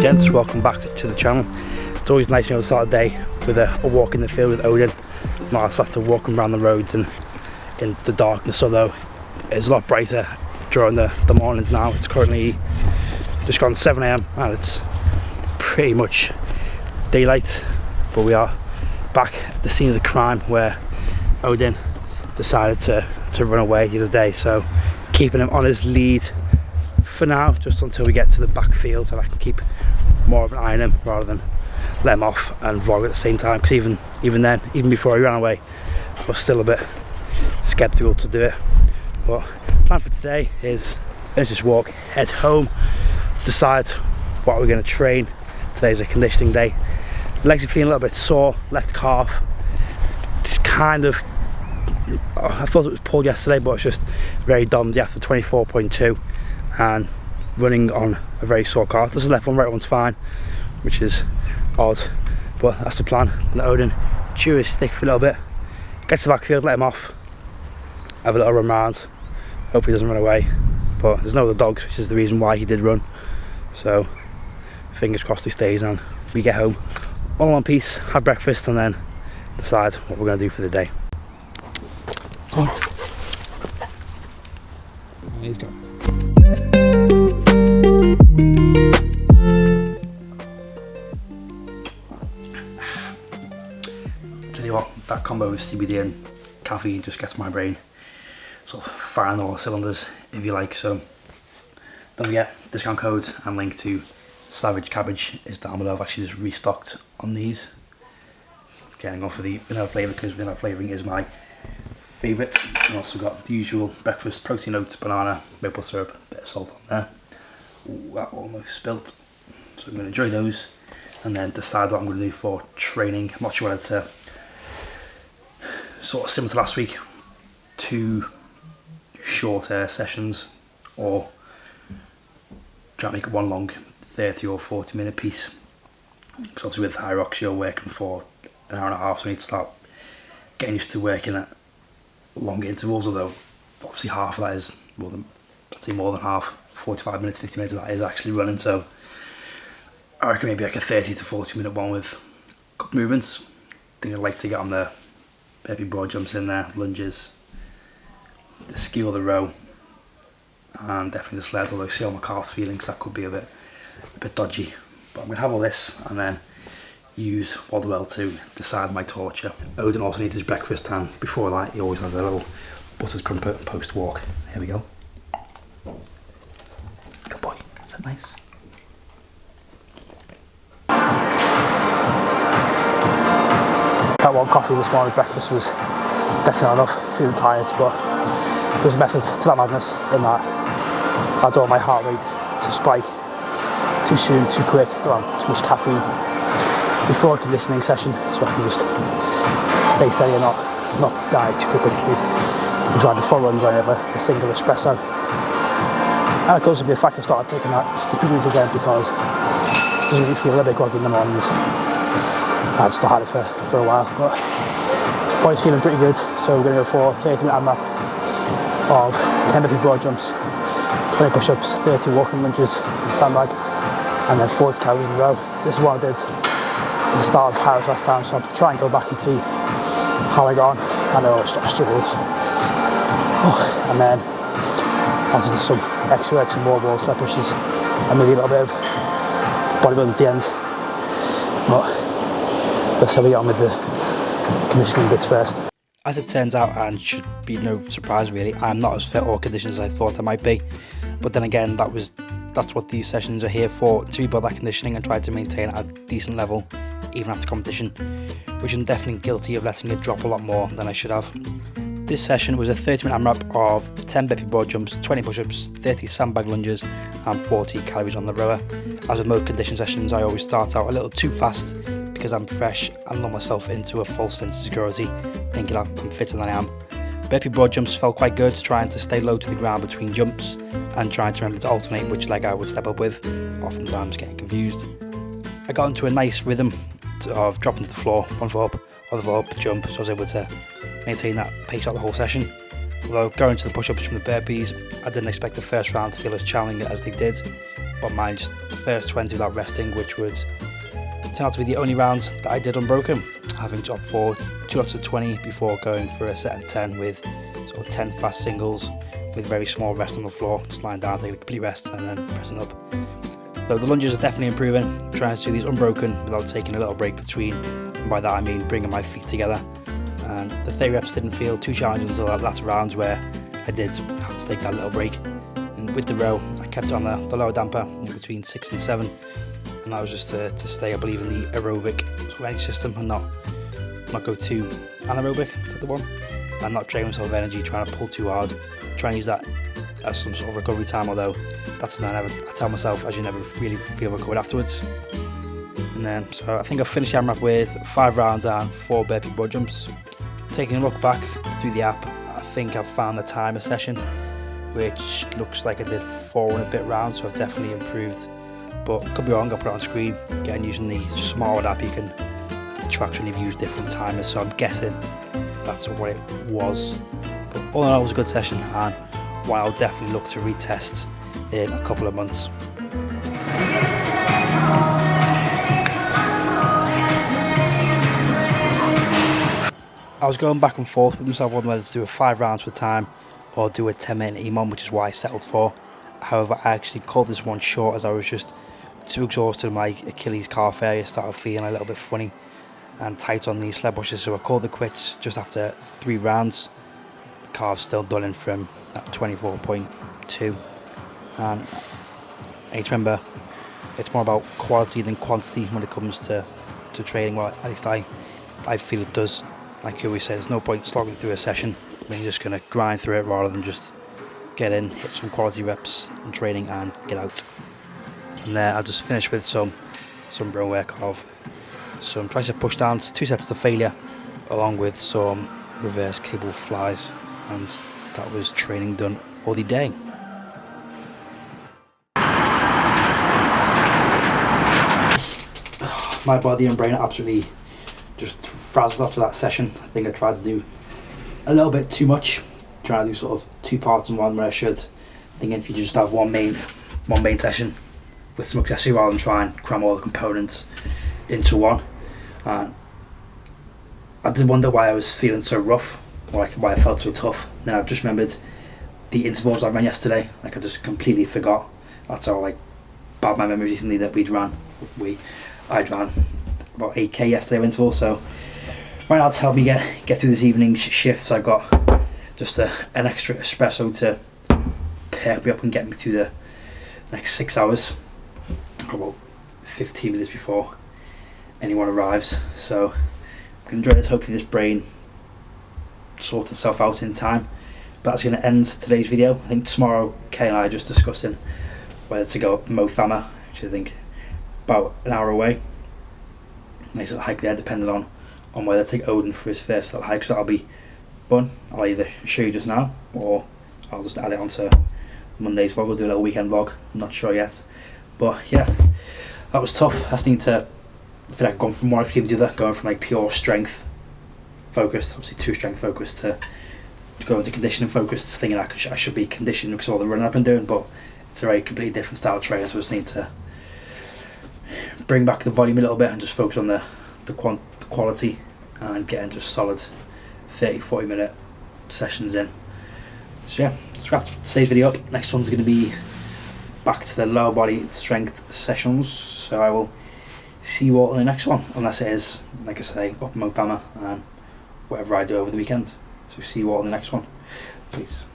gents, welcome back to the channel. It's always nice, to start the day with a walk in the field with Odin. Not after walking around the roads and in the darkness, although it's a lot brighter during the mornings now. It's currently just gone 7 AM and it's pretty much daylight, but we are back at the scene of the crime where Odin decided to run away the other day, so keeping him on his lead for now, just until we get to the back field, so I can keep more of an eye on him rather than let him off and vlog at the same time, because even then, even before he ran away, I was still a bit skeptical to do it. But plan for today is finish this walk, head home, decide what we're going to train. Today's a conditioning day. Legs are feeling a little bit sore, left calf. It's kind of, I thought it was pulled yesterday, but it's just very dumpy after 24.2 and running on a very sore calf. This is left one, right one's fine, which is odd, but that's the plan. Let Odin chew his stick for a little bit, get to the backfield, let him off, have a little run around, hope he doesn't run away. But there's no other dogs, which is the reason why he did run, so fingers crossed he stays and we get home all in one piece, have breakfast and then decide what we're going to do for the day. Go on. He's gone. Tell you what, that combo of CBD and caffeine just gets my brain sort of firing all the cylinders, if you like. So don't forget, discount codes and link to Cabbage is down below. I've actually just restocked on these. Getting off for the vanilla flavour because vanilla flavouring is my favourite. I've also got the usual breakfast protein oats, banana, maple syrup, bit of salt on there. Ooh, that almost spilt. So I'm going to enjoy those and then decide what I'm going to do for training. I'm not sure whether to sort of similar to last week, 2 shorter sessions, or try to make it one long 30 or 40 minute piece. Because obviously with high rocks you're working for an hour and a half, so I need to start getting used to working at longer intervals, although obviously half of that is more than half, 45 minutes, 50 minutes of that is actually running. So I reckon maybe like a 30 to 40 minute one with good movements. I think I'd like to get on the maybe broad jumps in there, lunges, the ski or the row, and definitely the sled, although I see all my calf feelings, that could be a bit dodgy. But I'm going to have all this and then use Waldwell to decide my torture. Odin also needs his breakfast, and before that he always has a little buttered crumpet post walk. Here we go. Good boy. Is that nice? That one coffee this morning, breakfast, was definitely not enough. Feeling tired, but there's a method to that madness in that I don't want my heart rate to spike too soon, too quick. Don't want too much caffeine before a conditioning session, so I can just stay steady and not die too quickly to sleep. I'm trying to 4 runs, I have a single espresso. And it goes to be the fact I've started taking that sleeping drink again because it doesn't really feel a little bit groggy in the mornings. I've just not had it for a while, but body's feeling pretty good, so we're going to go for 30-minute AMRAP of 10 burpee broad jumps, 20 push-ups, 30 walking lunges in sandbag, and then 40 calories in a row. This is what I did at the start of Harris last time, so I'll try and go back and see how I got on. I know I struggled. And then onto some extra legs, some more balls, sled pushes, and maybe a little bit of bodybuilding at the end. But let's have a get on with the conditioning bits first. As it turns out, and should be no surprise really, I'm not as fit or conditioned as I thought I might be. But then again, that's what these sessions are here for, to rebuild that conditioning and try to maintain at a decent level even after competition, which I'm definitely guilty of letting it drop a lot more than I should have. This session was a 30-minute AMRAP of 10 burpee broad jumps, 20 push-ups, 30 sandbag lunges and 40 calories on the rower. As with most condition sessions, I always start out a little too fast because I'm fresh and lull myself into a false sense of security, thinking I'm fitter than I am. Burpee broad jumps felt quite good, trying to stay low to the ground between jumps and trying to remember to alternate which leg I would step up with, oftentimes getting confused. I got into a nice rhythm of dropping to the floor, one foot up, other foot up, jump, so I was able to maintain that pace out the whole session. Although going to the push-ups from the burpees, I didn't expect the first round to feel as challenging as they did. but mine just the first 20 without resting, which would turn out to be the only round that I did unbroken, having to opt for 2 lots of 20 before going for a set of 10 with sort of 10 fast singles with very small rest on the floor, just lying down, taking a complete rest and then pressing up. So the lunges are definitely improving, trying to do these unbroken without taking a little break between, and by that I mean bringing my feet together. And the 30 reps didn't feel too challenging until that latter rounds where I did have to take that little break. And with the row, I kept it on the lower damper, between 6 and 7, and that was just to stay, I believe, in the aerobic sort of energy system and not go too anaerobic, is that the one? And not drain myself of energy trying to pull too hard, trying to use that as some sort of recovery time, although that's something I tell myself, as you never really feel recovered afterwards. And then, so I think I finished the AMRAP with 5 rounds and 4 burpee broad jumps. Taking a look back through the app, I think I've found the timer session, which looks like I did 4 and a bit rounds, so I've definitely improved. But could be wrong, I'll put it on screen. Again, using the Smart app, you can, it tracks when you've used different timers, so I'm guessing that's what it was. But all in all, it was a good session, and one I'll definitely look to retest in a couple of months. I was going back and forth with myself on whether to do a 5 rounds for time or do a 10-minute EMOM, which is what I settled for. However, I actually called this one short as I was just too exhausted. My Achilles calf area started feeling a little bit funny and tight on these sled bushes, so I called the quits just after 3 rounds. The calves still dulling from that 24.2, and I need to remember it's more about quality than quantity when it comes to training. Well, at least I feel it does. Like you always say, there's no point slogging through a session when you're just going to grind through it rather than just get in, hit some quality reps in training and get out. And there I'll just finish with some bro work of some tricep push downs, 2 sets to failure, along with some reverse cable flies, and that was training done for the day. My body and brain are absolutely just frazzled after that session. I think I tried to do a little bit too much, trying to do sort of 2 parts in one where I should. Thinking if you just have one main session with some accessory rather than try and cram all the components into one. And I did wonder why I was feeling so rough, or like why I felt so tough. Then I've just remembered the intervals I ran yesterday. Like I just completely forgot. That's how like bad my memory recently that I ran about 8k yesterday of interval, so right now to help me get through this evening's shift, so I got just an extra espresso to perk me up and get me through the next 6 hours, about 15 minutes before anyone arrives. So I'm going to enjoy this. Hopefully this brain sorts itself out in time. But that's going to end today's video. I think tomorrow Kay and I are just discussing whether to go up Mofama, which I think about an hour away. Nice little hike there, depending on whether to take Odin for his first little hike, so that'll be fun. I'll either show you just now or I'll just add it onto Monday's vlog. We'll do a little weekend vlog, I'm not sure yet. But yeah, that was tough. I feel like I've gone from one extreme to the other, going from like pure strength focused, obviously too strength focused, to go into conditioning focused, thinking I should be conditioned because of all the running I've been doing, but it's a very completely different style of training, so I just need to bring back the volume a little bit and just focus on the quality and getting just solid 30-40 minute sessions in. So yeah, let's wrap today's video up. Next one's going to be back to the lower body strength sessions, so I will see you all in the next one, unless it is, like I say, up Mofama and whatever I do over the weekend. So see you all in the next one. Peace.